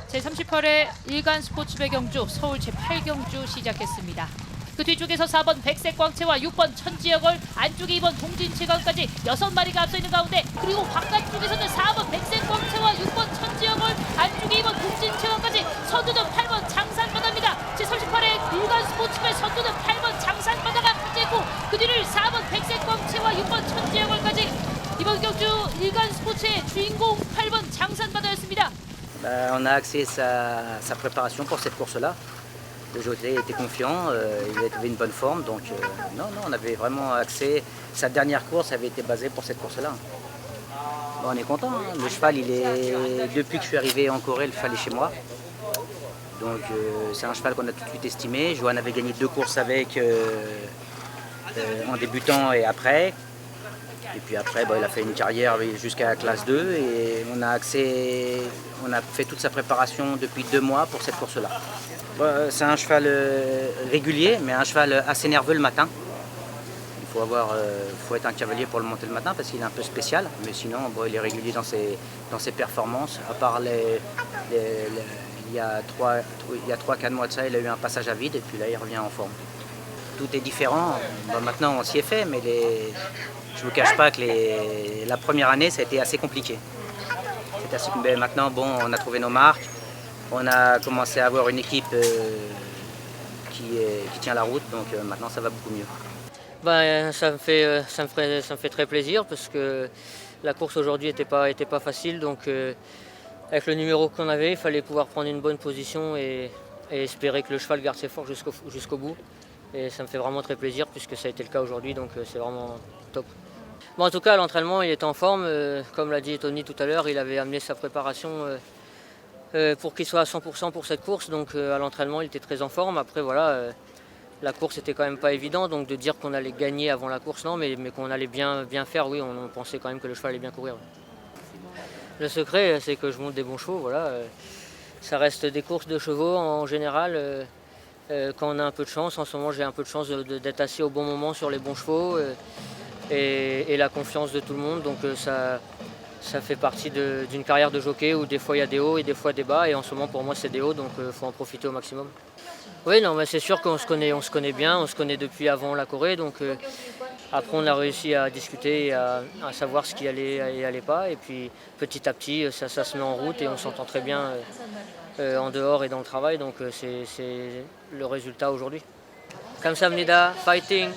제38회 일간 스포츠배 경주 서울 제8경주 시작했습니다. 그 뒤쪽에서 4번 백색 광채와 6번 천지혁을, 안쪽에 2번 동진체강까지 6마리가 앞서 있는 가운데, 그리고 바깥쪽에서는 4번 백색 광채와 6번 천지혁을, 안쪽에 2번 동진체강까지 선두는 8번 장산바다입니다. 제38회 일간 스포츠배 선두는 8번 장산바다가 차지했고, 그 뒤를 4번 백색 광채와 6번 천지혁을까지 이번 경주 일간 스포츠의 주인공 8번 장산바다였습니다. On a axé sa préparation pour cette course-là. Le Joté était confiant, il avait une bonne forme, donc non, on avait vraiment axé. Sa dernière course avait été basée pour cette course-là. Bon, on est content, hein. Le cheval, depuis que je suis arrivé en Corée, le cheval est chez moi. Donc c'est un cheval qu'on a tout de suite estimé. Johan avait gagné 2 courses avec en débutant et après. Et puis après, il a fait une carrière jusqu'à la classe 2 et on a fait toute sa préparation depuis 2 mois pour cette course-là. C'est un cheval régulier, mais un cheval assez nerveux le matin. Il faut être un cavalier pour le monter le matin parce qu'il est un peu spécial, mais sinon il est régulier dans ses performances. À part il y a 3-4 mois de ça, il a eu un passage à vide et puis là il revient en forme. Tout est différent, maintenant on s'y est fait, mais je ne vous cache pas que la première année, ça a été assez compliqué. Mais maintenant, on a trouvé nos marques. On a commencé à avoir une équipe qui tient la route, donc maintenant, ça va beaucoup mieux. Ça me fait très plaisir parce que la course aujourd'hui n'était pas facile. Donc, avec le numéro qu'on avait, il fallait pouvoir prendre une bonne position et espérer que le cheval garde ses forces jusqu'au bout. Et ça me fait vraiment très plaisir puisque ça a été le cas aujourd'hui, donc c'est vraiment top. En tout cas, à l'entraînement, il est en forme. Comme l'a dit Tony tout à l'heure, il avait amené sa préparation pour qu'il soit à 100% pour cette course. Donc à l'entraînement, il était très en forme. Après, voilà, la course n'était quand même pas évidente. Donc de dire qu'on allait gagner avant la course, non, mais qu'on allait bien faire, oui, on pensait quand même que le cheval allait bien courir. Le secret, c'est que je monte des bons chevaux. Voilà. Ça reste des courses de chevaux en général. Quand on a un peu de chance, en ce moment j'ai un peu de chance d'être assis au bon moment sur les bons chevaux et la confiance de tout le monde, donc ça fait partie d'une carrière de jockey où des fois il y a des hauts et des fois des bas, et en ce moment pour moi c'est des hauts, donc il faut en profiter au maximum. Oui, non, mais c'est sûr qu'on se connaît bien, on se connaît depuis avant la Corée, donc après on a réussi à discuter et à savoir ce qui allait et allait pas, et puis petit à petit ça se met en route et on s'entend très bien en dehors et dans le travail, donc c'est le résultat aujourd'hui. Kamsahamnida, fighting!